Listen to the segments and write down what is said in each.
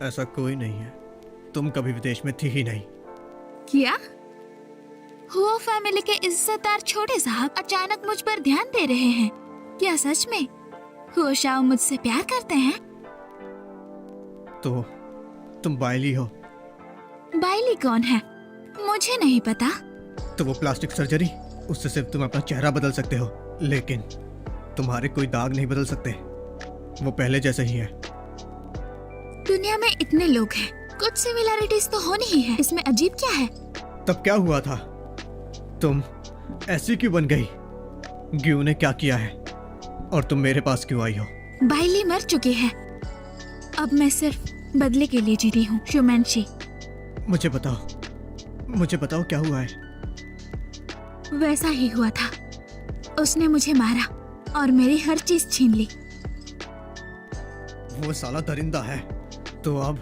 ऐसा कोई नहीं है। तुम कभी विदेश में थी ही नहीं। क्या हुआ? फैमिली के इज्जतदार छोटे साहब अचानक मुझ पर ध्यान दे रहे हैं। क्या सच में हुआ शाह मुझसे प्यार करते हैं? तो तुम बायली हो। बाइली कौन है? मुझे नहीं पता। तो वो प्लास्टिक सर्जरी, उससे सिर्फ तुम अपना चेहरा बदल सकते हो, लेकिन तुम्हारे कोई दाग नहीं बदल सकते। वो पहले जैसे ही है। दुनिया में इतने लोग हैं, कुछ सिमिलैरिटीज तो होनी ही है। इसमें अजीब क्या है? तब क्या हुआ था? तुम ऐसी क्यों बन गई? ग्यू ने क्या किया है और तुम मेरे पास क्यों आई हो? बाइली मर चुकी है। अब मैं सिर्फ बदले के लिए जी रही हूँ। शुमेंशी, मुझे बताओ क्या हुआ है? वैसा ही हुआ था। उसने मुझे मारा और मेरी हर चीज छीन ली। वो साला दरिंदा है। तो अब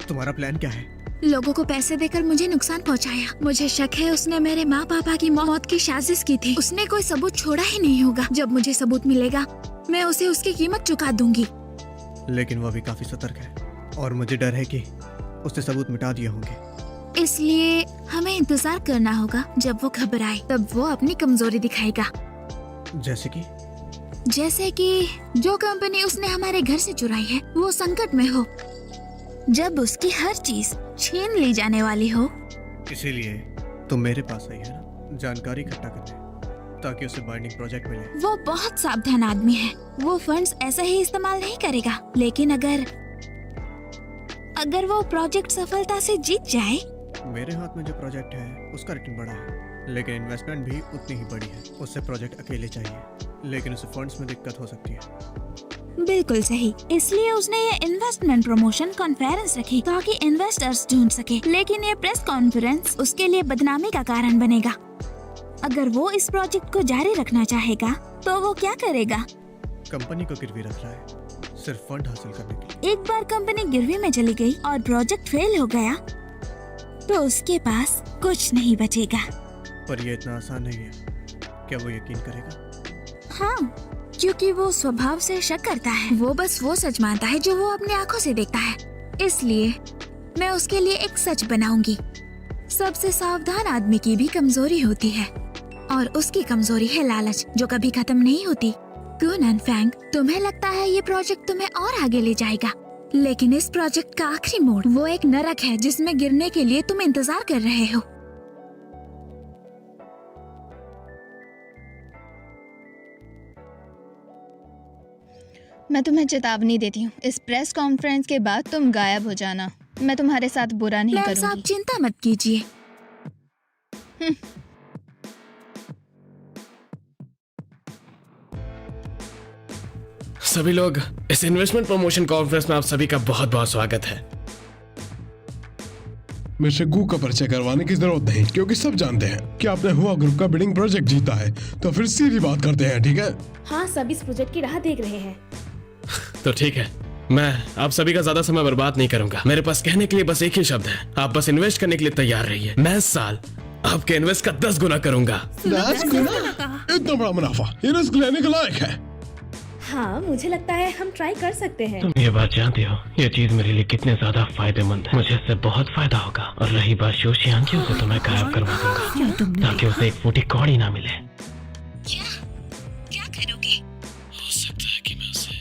तुम्हारा प्लान क्या है? लोगों को पैसे देकर मुझे नुकसान पहुंचाया। मुझे शक है उसने मेरे माँ पापा की मौत की साजिश की थी। उसने कोई सबूत छोड़ा ही नहीं होगा। जब मुझे सबूत मिलेगा मैं उसे उसकी कीमत चुका दूंगी। लेकिन वो अभी काफी सतर्क है और मुझे डर है कि उसने सबूत मिटा दिए होंगे। इसलिए हमें इंतजार करना होगा। जब वो घबराए तब वो अपनी कमजोरी दिखाएगा। जैसे कि जो कंपनी उसने हमारे घर से चुराई है वो संकट में हो, जब उसकी हर चीज छीन ली जाने वाली हो। इसीलिए तुम मेरे पास आई है ना, जानकारी इकट्ठा करने, ताकि उसे बाइंडिंग प्रोजेक्ट मिले। वो बहुत सावधान आदमी है। वो फंड्स ऐसे ही इस्तेमाल नहीं करेगा। लेकिन अगर वो प्रोजेक्ट सफलता से जीत जाए। मेरे हाथ में जो प्रोजेक्ट है उसका रिटर्न बड़ा है, लेकिन इन्वेस्टमेंट भी उतनी ही बड़ी है। उससे प्रोजेक्ट अकेले चाहिए, लेकिन उसे फंड्स में दिक्कत हो सकती है। बिल्कुल सही। इसलिए उसने ये इन्वेस्टमेंट प्रमोशन कॉन्फ्रेंस रखी ताकि इन्वेस्टर्स ढूंढ सके। लेकिन ये प्रेस कॉन्फ्रेंस उसके लिए बदनामी का कारण बनेगा। अगर वो इस प्रोजेक्ट को जारी रखना चाहेगा तो वो क्या करेगा? कंपनी को गिरवी रख रहा है, सिर्फ फंड हासिल करने के लिए। एक बार कंपनी गिरवी में चली गई और प्रोजेक्ट फेल हो गया तो उसके पास कुछ नहीं बचेगा। पर ये इतना आसान नहीं है। क्या वो यकीन करेगा? हाँ, क्योंकि वो स्वभाव से शक करता है। वो बस वो सच मानता है जो वो अपनी आंखों से देखता है। इसलिए मैं उसके लिए एक सच बनाऊंगी। सबसे सावधान आदमी की भी कमजोरी होती है और उसकी कमजोरी है लालच, जो कभी खत्म नहीं होती। कुन फैंग, तुम्हें लगता है ये प्रोजेक्ट तुम्हें और आगे ले जाएगा, लेकिन इस प्रोजेक्ट का आखिरी मोड़ वो एक नरक है जिसमें गिरने के लिए तुम इंतजार कर रहे हो। मैं तुम्हें चेतावनी देती हूँ, इस प्रेस कॉन्फ्रेंस के बाद तुम गायब हो जाना। मैं तुम्हारे साथ बुरा नहीं मैम साहब, करूँगी। चिंता मत कीजिए। सभी लोग, इस इन्वेस्टमेंट प्रमोशन कॉन्फ्रेंस में आप सभी का बहुत बहुत स्वागत है। मिस्टर गू का परिचय करवाने की जरूरत नहीं, क्योंकि सब जानते हैं कि आपने हुआ ग्रुप का बिडिंग प्रोजेक्ट जीता है। तो फिर सीधी बात करते हैं, ठीक है? हाँ, सब इस प्रोजेक्ट की राह देख रहे हैं। तो ठीक है, मैं आप सभी का ज्यादा समय बर्बाद नहीं करूंगा। मेरे पास कहने के लिए बस एक ही शब्द है, आप बस इन्वेस्ट करने के लिए तैयार रहिए। मैं इस साल आपके इन्वेस्ट का 10 गुना करूंगा। 10 गुना? इतना बड़ा मुनाफा ये रिस्क लेने के लायक है। हाँ, मुझे लगता है हम ट्राई कर सकते हैं। तुम ये बात जानते हो, ये चीज मेरे लिए कितने ज्यादा फायदेमंद है। मुझे इससे बहुत फायदा होगा। और रही बात शोशियान की, उसे तो मैं गायब करवा दूंगा ताकि उसे एक फूटी कौड़ी ना मिले। क्या करोगे? हो सकता है कि मैं उसे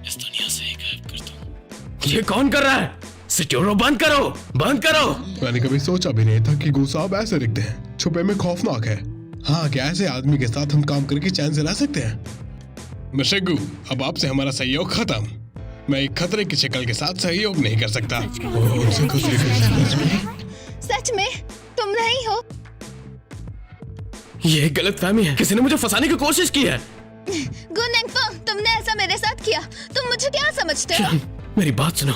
इस दुनिया से ही गायब कर दूं। ये कौन कर रहा है? सिक्योरो बंद करो, बंद करो। मैंने कभी सोचा भी नहीं था कि गू साहब ऐसे दिखते हैं। छुपे में खौफनाक है। हाँ, क्या ऐसे आदमी के साथ हम काम करके चैन से रह सकते हैं? मिस्टर गू, अब आपसे हमारा सहयोग खत्म। मैं एक खतरे की शक्ल के साथ सहयोग नहीं कर सकता। सच में तुम नहीं हो? ये एक गलतफहमी है। किसी ने मुझे फंसाने की कोशिश की है। गुनेंगफंग, तुमने ऐसा मेरे साथ किया। तुम मुझे क्या समझते हो? मेरी बात सुनो,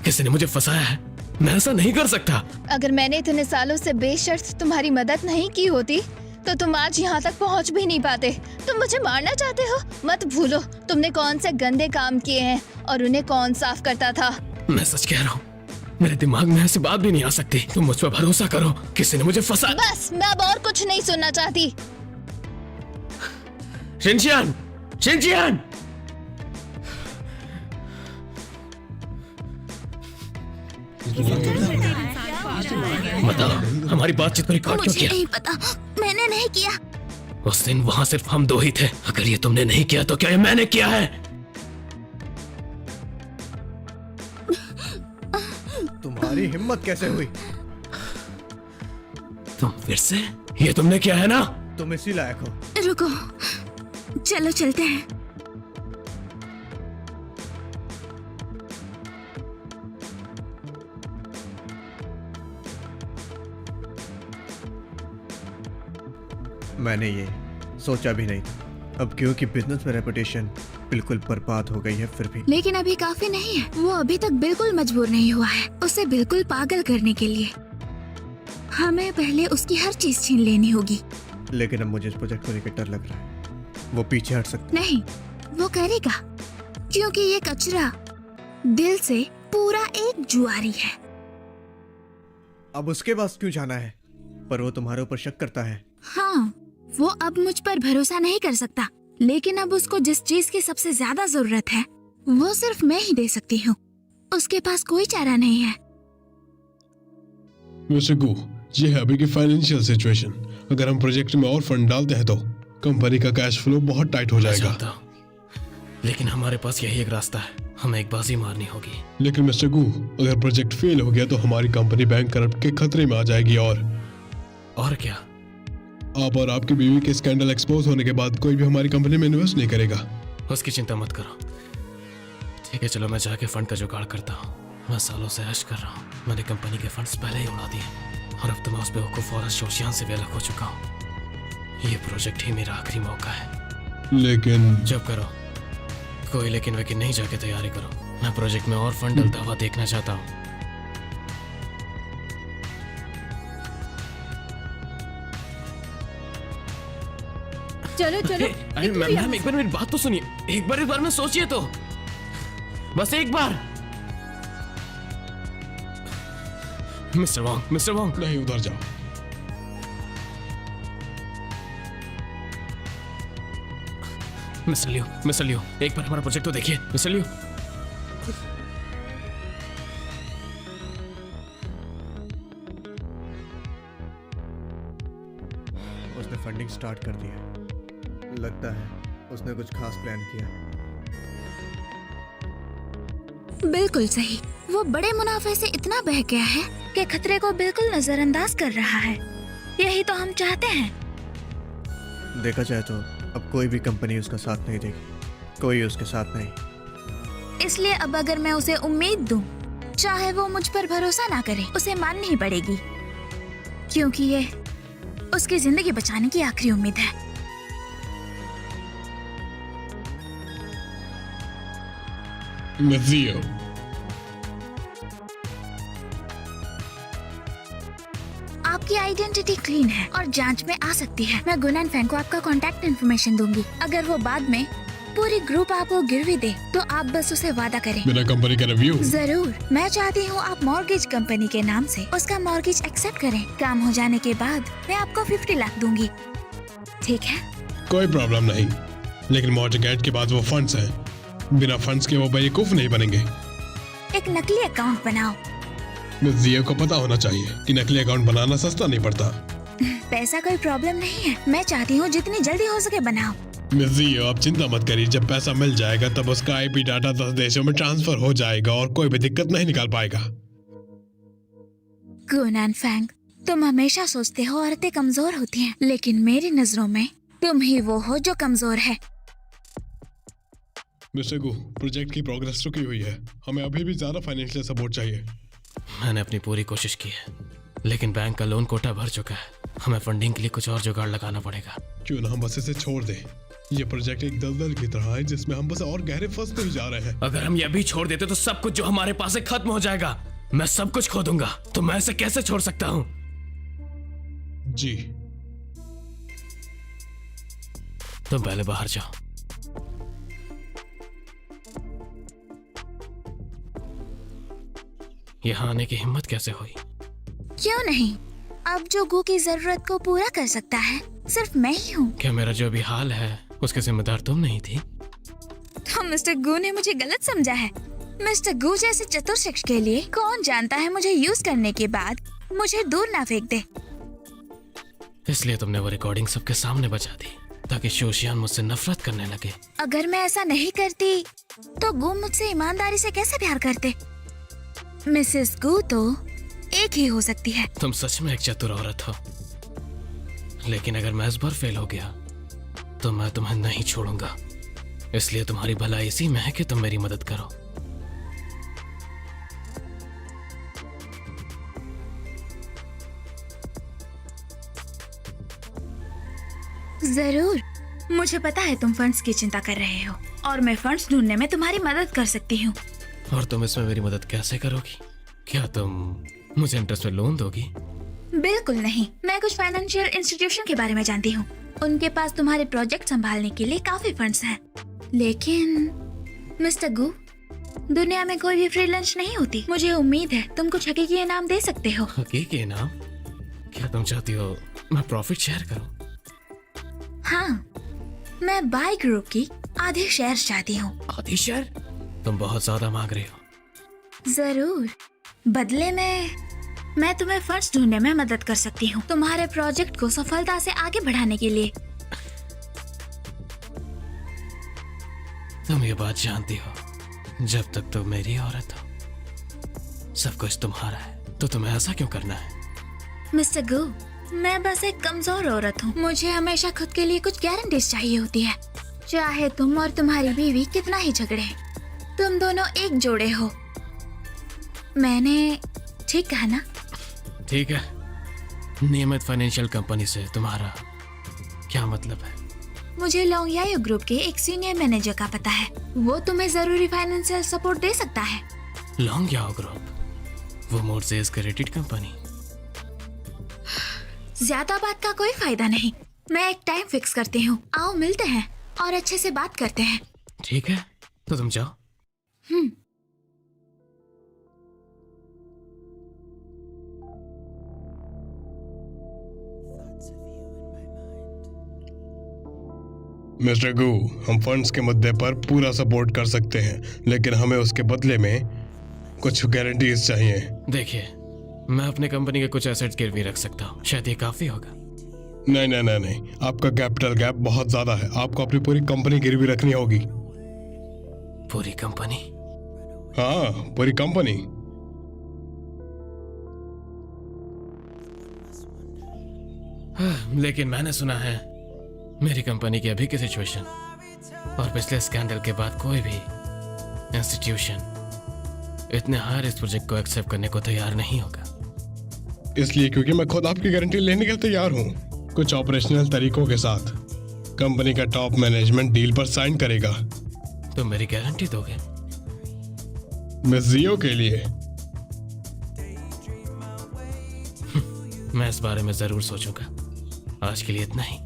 किसी ने मुझे फंसाया है। मैं ऐसा नहीं कर सकता। अगर मैंने इतने सालों से बेशर्त तुम्हारी मदद नहीं की होती तो तुम आज यहाँ तक पहुँच भी नहीं पाते। तुम मुझे मारना चाहते हो? मत भूलो तुमने कौन से गंदे काम किए हैं और उन्हें कौन साफ करता था। मैं सच कह रहा हूँ, मेरे दिमाग में ऐसी बात भी नहीं आ सकती। तुम मुझ पर भरोसा करो, किसी ने मुझे फंसा। बस, मैं अब और कुछ नहीं सुनना चाहती। शिनचियान, शिनचियान। हमारी बातचीत को रिकॉर्ड क्यों मुझे किया? नहीं पता, मैंने नहीं किया। उस दिन वहां सिर्फ हम दो ही थे। अगर ये तुमने नहीं किया तो क्या ये मैंने किया है? तुम्हारी हिम्मत कैसे हुई? तुम फिर से? ये तुमने किया है ना? तुम इसी लायक हो। रुको, चलो चलते हैं। मैंने ये सोचा भी नहीं था। अब क्योंकि बिजनेस में रेपुटेशन बिल्कुल बर्बाद हो गई है, फिर भी लेकिन अभी काफी नहीं है। वो अभी तक बिल्कुल मजबूर नहीं हुआ है उसे बिल्कुल पागल करने के लिए। हमें पहले उसकी हर चीज छीन लेनी होगी। लेकिन अब मुझे इस प्रोजेक्ट को लेकर डर लग रहा है। वो पीछे हट सकता नहीं, वो करेगा, क्योंकि ये कचरा दिल से पूरा एक जुआरी है। अब उसके पास क्यों जाना है? पर वो तुम्हारे ऊपर शक करता है। हाँ, वो अब मुझ पर भरोसा नहीं कर सकता, लेकिन अब उसको जिस चीज की सबसे ज्यादा जरूरत है वो सिर्फ मैं ही दे सकती हूँ। उसके पास कोई चारा नहीं है। मिस्टर गू, ये है अभी की फाइनेंशियल सिचुएशन। अगर हम प्रोजेक्ट में और फंड डालते हैं तो कंपनी का कैश फ्लो बहुत टाइट हो मैं जाएगा। जानता हूं, लेकिन हमारे पास यही एक रास्ता है। हमें एक बाजी मारनी होगी। लेकिन मिस्टर गू, अगर प्रोजेक्ट फेल हो गया तो हमारी कंपनी बैंक करप्ट के खतरे में आ जाएगी और क्या? आप और आपकी बीवी के स्कैंडल एक्सपोज होने के बाद कोई भी हमारी कंपनी में इन्वेस्ट नहीं करेगा। उसकी चिंता मत करो। ठीक है, चलो मैं जाके फंड का जुगाड़ करता हूँ। मैं सालों से ऐश कर रहा हूँ। मैंने कंपनी के फंड्स पहले ही उड़ा दिए और अब तो मैं उस बेवकूफ और शोशियान से बेलक हो चुका हूँ। ये प्रोजेक्ट ही मेरा आखिरी मौका है। लेकिन जब करो, कोई लेकिन वेकिन नहीं, जाके तैयारी करो। मैं प्रोजेक्ट में और फंड डलता हुआ देखना चाहता हूँ। चलो चलो। अरे मैम, एक बार मेरी बात तो सुनिए। एक बार में सोचिए तो, बस एक बार। मिस्टर वॉन्ग, नहीं, उधर जाओ। मिस्टर लियो, एक बार हमारा प्रोजेक्ट तो देखिए। मिस्टर लियो, उसने फंडिंग स्टार्ट कर दिया। लगता है उसने कुछ खास प्लान किया। बिल्कुल सही। वो बड़े मुनाफे से इतना बह गया है कि खतरे को बिल्कुल नजरअंदाज कर रहा है। यही तो हम चाहते हैं। देखा जाए तो अब कोई भी कंपनी उसका साथ नहीं देगी। कोई उसके साथ नहीं। इसलिए अब अगर मैं उसे उम्मीद दूं, चाहे वो मुझ पर भरोसा ना करे, उसे माननी ही पड़ेगी, क्योंकि ये उसकी जिंदगी बचाने की आखिरी उम्मीद है। मजियो, आपकी आइडेंटिटी क्लीन है और जांच में आ सकती है। मैं गुनान फैन को आपका कांटेक्ट इन्फॉर्मेशन दूंगी। अगर वो बाद में पूरी ग्रुप आपको गिरवी दे तो आप बस उसे वादा करें। मेरा कंपनी का रिव्यू। जरूर। मैं चाहती हूँ आप मॉर्गेज कंपनी के नाम से उसका मॉर्गेज एक्सेप्ट करें। काम हो जाने के बाद मैं आपको 50 लाख दूंगी। ठीक है? कोई प्रॉब्लम नहीं, लेकिन मॉर्गेज के बाद वो फंड्स हैं। बिना फंड्स के वो बेवकूफ नहीं बनेंगे। एक नकली अकाउंट बनाओ। मिस्जियो को पता होना चाहिए कि नकली अकाउंट बनाना सस्ता नहीं पड़ता। पैसा कोई प्रॉब्लम नहीं है। मैं चाहती हूँ जितनी जल्दी हो सके बनाओ। मिस्जियो, आप चिंता मत करिए। जब पैसा मिल जाएगा तब उसका आईपी डाटा 10 देशों में ट्रांसफर हो जाएगा और कोई भी दिक्कत नहीं निकाल पाएगा। गुनान फैंग, तुम हमेशा सोचते हो औरतें कमजोर होती हैं, लेकिन मेरी नजरों में तुम ही वो हो जो कमजोर है। मिस्टर गु, प्रोजेक्ट की प्रोग्रेस रुकी हुई है। हमें अभी भी ज्यादा फाइनेंशियल सपोर्ट चाहिए। मैंने अपनी पूरी कोशिश की है, लेकिन बैंक का लोन कोटा भर चुका है। हमें फंडिंग के लिए कुछ और जुगाड़ लगाना पड़ेगा। क्यों ना हम बस इसे छोड़ दें। ये प्रोजेक्ट एक दलदल की तरह है जिसमें हम बस और गहरे फंसते ही जा रहे हैं। अगर हम ये अभी छोड़ देते तो सब कुछ जो हमारे पास है खत्म हो जाएगा। मैं सब कुछ खो दूंगा। तो मैं इसे कैसे छोड़ सकता हूँ? जी, तुम पहले बाहर जाओ। यहाँ आने की हिम्मत कैसे हुई? क्यों नहीं? अब जो गु की जरूरत को पूरा कर सकता है सिर्फ मैं ही हूँ। क्या मेरा जो भी हाल है उसके जिम्मेदार तुम नहीं थी? तो मिस्टर गु ने मुझे गलत समझा है। मिस्टर गु जैसे चतुर शख्स के लिए कौन जानता है मुझे यूज करने के बाद मुझे दूर ना फेंक दे। इसलिए तुमने वो रिकॉर्डिंग सबके सामने बजा दी ताकि शोशियान मुझसे नफरत करने लगे। अगर मैं ऐसा नहीं करती तो गू मुझसे ईमानदारी से कैसे प्यार करते? मिसेस गू तो एक ही हो सकती है। तुम सच में एक चतुर औरत हो, लेकिन अगर मैं इस बार फेल हो गया तो मैं तुम्हें नहीं छोड़ूंगा। इसलिए तुम्हारी भलाई इसी में है कि तुम मेरी मदद करो। जरूर, मुझे पता है तुम फंड्स की चिंता कर रहे हो और मैं फंड्स ढूंढने में तुम्हारी मदद कर सकती हूँ। और तुम इसमें मेरी मदद कैसे करोगी? क्या तुम मुझे इंटरेस्ट में लोन दोगी? बिल्कुल नहीं, मैं कुछ फाइनेंशियल इंस्टीट्यूशन के बारे में जानती हूँ। उनके पास तुम्हारे प्रोजेक्ट संभालने के लिए काफी फंड्स हैं। लेकिन मिस्टर गू, दुनिया में कोई भी फ्री लंच नहीं होती। मुझे उम्मीद है तुम कुछ हकीकी इनाम दे सकते हो। हकीकी इनाम? क्या तुम चाहती हो मैं प्रॉफिट शेयर करूं? हाँ, मैं बाय ग्रुप की आधे शेयर चाहती हूँ। आधी शेयर? तुम बहुत ज्यादा मांग रही हो। जरूर, बदले में मैं तुम्हें फंड्स ढूंढने में मदद कर सकती हूँ तुम्हारे प्रोजेक्ट को सफलता से आगे बढ़ाने के लिए। तुम ये बात जानती हो, जब तक तुम मेरी औरत हो सब कुछ तुम्हारा है, तो तुम्हें ऐसा क्यों करना है? मिस्टर गू, मैं बस एक कमजोर औरत हूँ। मुझे हमेशा खुद के लिए कुछ गारंटीज चाहिए होती है। चाहे तुम और तुम्हारी बीवी कितना ही झगड़े, तुम दोनों एक जोड़े हो। मैंने ठीक कहा ना? ठीक है, नियमित फाइनेंशियल कंपनी से तुम्हारा क्या मतलब है? मुझे लोंगयायो ग्रुप के एक सीनियर मैनेजर का पता है। वो तुम्हें जरूरी फाइनेंशियल सपोर्ट दे सकता है। लोंगयाओ ग्रुप? वो मोर्सेस क्रेडिट कंपनी? ज्यादा बात का कोई फायदा नहीं। मैं एक टाइम फिक्स करती हूँ, आओ मिलते हैं और अच्छे से बात करते हैं। ठीक है, तो तुम जाओ। मिस्टर गू, हम फंड्स के मुद्दे पर पूरा सपोर्ट कर सकते हैं, लेकिन हमें उसके बदले में कुछ गारंटीज चाहिए। देखिए, मैं अपने कंपनी के कुछ एसेट्स गिरवी रख सकता हूँ, शायद ये काफी होगा। नहीं नहीं नहीं नहीं, आपका कैपिटल गैप बहुत ज्यादा है। आपको अपनी पूरी कंपनी गिरवी रखनी होगी। पूरी कंपनी? हाँ, पूरी कंपनी। लेकिन मैंने सुना है मेरी कंपनी की अभी की सिचुएशन और पिछले स्कैंडल के बाद कोई भी इंस्टीट्यूशन इतने हाई रिस्क प्रोजेक्ट को एक्सेप्ट करने को तैयार नहीं होगा। इसलिए क्योंकि मैं खुद आपकी गारंटी लेने के लिए तैयार हूँ। कुछ ऑपरेशनल तरीकों के साथ कंपनी का टॉप मैनेजमेंट डील पर साइन करेगा। तुम मेरी गारंटी दोगे? मिस जियो के लिए। मैं इस बारे में जरूर सोचूंगा। आज के लिए इतना ही।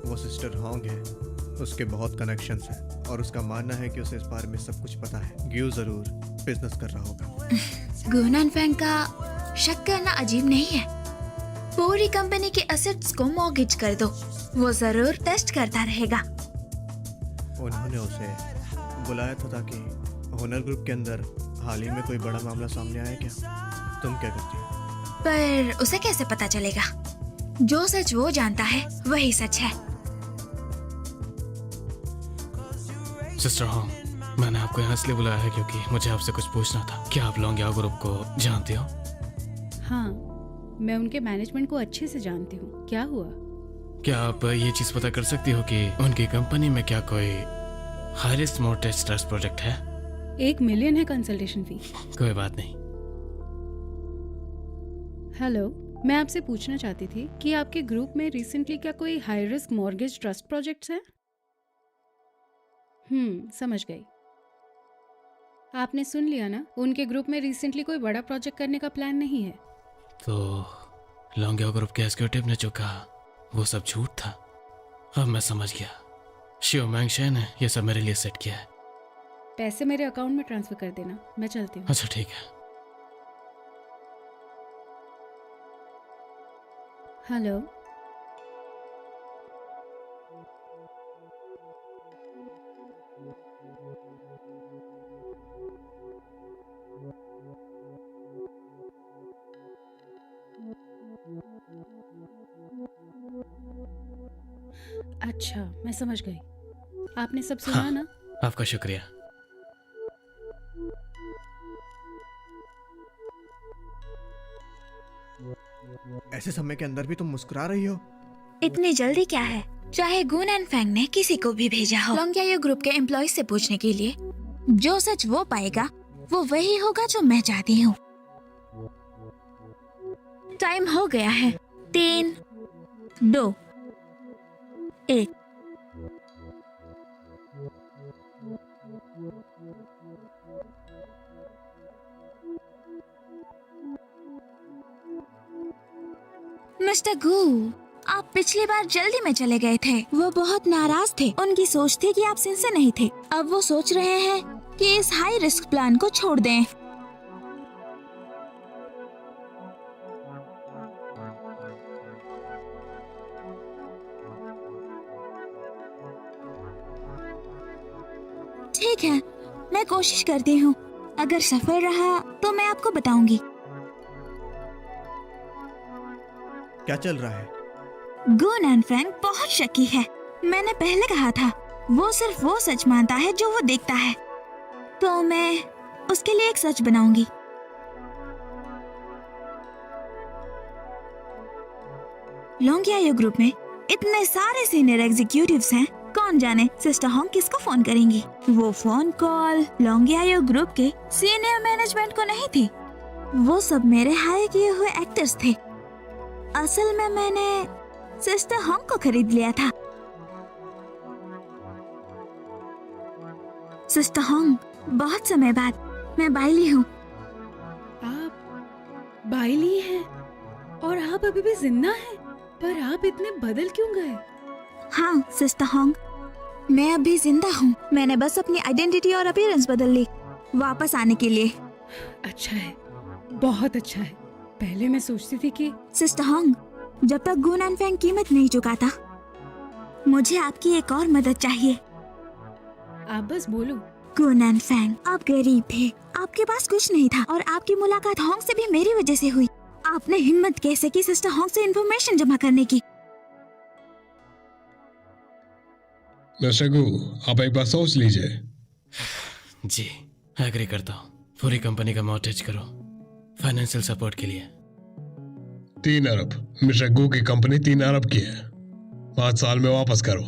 वो सिस्टर होंग है, उसके बहुत कनेक्शंस हैं और उसका मानना है कि उसे इस बारे में सब कुछ पता है। ग्यू जरूर बिजनेस कर रहा होगा। गुनन फैंग का शक करना अजीब नहीं है। पूरी कंपनी के एसेट्स को मॉर्गेज कर दो, वो जरूर टेस्ट करता रहेगा। उन्होंने उसे बुलाया था ताकि होनर ग्रुप के अंदर हाल ही में कोई बड़ा मामला सामने आया क्या? तुम क्या करती हो? पर उसे कैसे पता चलेगा? जो सच वो जानता है वही सच है। सिस्टर होम, मैंने आपको यहाँ इसलिए बुलाया है क्योंकि मुझे आपसे कुछ पूछना था। क्या आप लोंगयाओ ग्रुप को जानते हो? हाँ, मैं उनके मैनेजमेंट को अच्छे से जानती हूँ। क्या हुआ? क्या आप ये चीज पता कर सकती हो कि उनकी कंपनी में क्या कोई हाई रिस्क मोर्टेज ट्रस्ट प्रोजेक्ट है? 1 मिलियन है कंसल्टेशन फी। कोई बात नहीं। हेलो, मैं आपसे पूछना चाहती थी कि आपके ग्रुप में रिसेंटली क्या कोई high risk mortgage trust projects हैं? समझ गई। आपने सुन लिया ना, उनके ग्रुप में रिसेंटली कोई बड़ा प्रोजेक्ट करने का प्लान नहीं है। तो लोंगयाओ ग्रुप के एग्जीक्यूटिव ने जो कहा वो सब झूठ था। अब मैं समझ गया। शिव मैंगशे ने ये सब मेरे लिए सेट किया है। पैसे मेरे अकाउंट में ट्रांसफर कर देना, मैं चलती हूँ। अच्छा ठीक है। हेलो। अच्छा, मैं समझ गई। आपने सब सुना हाँ। ना? आपका शुक्रिया। ऐसे समय के अंदर भी तुम मुस्कुरा रही हो? इतनी जल्दी क्या है? चाहे गुन एंड फैंग ने किसी को भी भेजा हो लॉन्गियायो ग्रुप के एम्प्लॉय से पूछने के लिए, जो सच वो पाएगा वो वही होगा जो मैं चाहती हूँ। टाइम हो गया है। 3, 2, 1। मिस्टर गू, आप पिछली बार जल्दी में चले गए थे। वो बहुत नाराज थे। उनकी सोच थी कि आप सिंसियर नहीं थे। अब वो सोच रहे हैं कि इस हाई रिस्क प्लान को छोड़ दें। ठीक है, मैं कोशिश करती हूँ। अगर सफल रहा तो मैं आपको बताऊंगी। क्या चल रहा है? गुन एंड फैंग बहुत शकी है। मैंने पहले कहा था, वो सिर्फ वो सच मानता है जो वो देखता है। तो मैं उसके लिए एक सच बनाऊंगी। लॉन्गियायो ग्रुप में इतने सारे सीनियर एग्जीक्यूटिव्स हैं, कौन जाने सिस्टर होंग किसको फोन करेंगी। वो फोन कॉल लॉन्गियायो ग्रुप के सीनियर मैनेजमेंट को नहीं थी। वो सब मेरे हायर किए हुए एक्टर्स थे। असल में मैंने सिस्टर होंग को खरीद लिया था। सिस्टर होंग, बहुत समय बाद मैं बाइली हूँ। आप बाइली हैं और आप अभी भी जिंदा हैं, पर आप इतने बदल क्यों गए? हाँ सिस्टर होंग, मैं अभी जिंदा हूँ। मैंने बस अपनी आइडेंटिटी और अपीयरेंस बदल ली वापस आने के लिए। अच्छा है, बहुत अच्छा है। पहले मैं सोचती थी कि सिस्टर होंग, जब तक गुन एंड फैंग कीमत नहीं चुकाता, मुझे आपकी एक और मदद चाहिए। आप बस बोलो। गुन एंड फैंग, आप गरीब थे, आपके पास कुछ नहीं था और आपकी मुलाकात होंग से भी मेरी वजह से हुई। आपने हिम्मत कैसे की सिस्टर होंग से इंफॉर्मेशन जमा करने की? मिस्टर गू, आप एक बार सोच लीजिए। जी, एग्री करता हूँ। पूरी कंपनी का मॉर्गेज करो फाइनेंशियल सपोर्ट के लिए। 3 अरब। मिस्टर गू की कंपनी 3 अरब की है। 5 साल में वापस करो।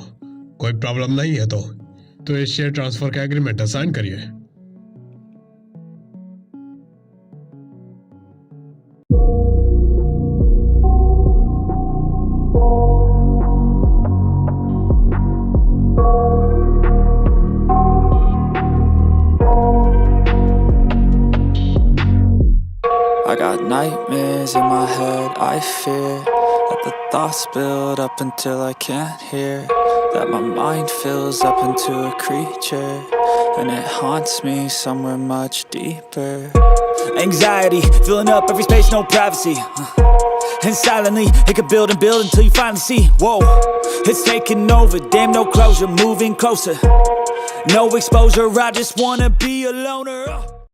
कोई प्रॉब्लम नहीं है तो इस शेयर ट्रांसफर का एग्रीमेंट साइन करिए। I got nightmares in my head, I fear that the thoughts build up until I can't hear, that my mind fills up into a creature, and it haunts me somewhere much deeper. Anxiety, filling up every space, no privacy, and silently, it could build and build until you finally see, whoa, it's taking over, damn no closure, moving closer, no exposure, I just wanna be a loner.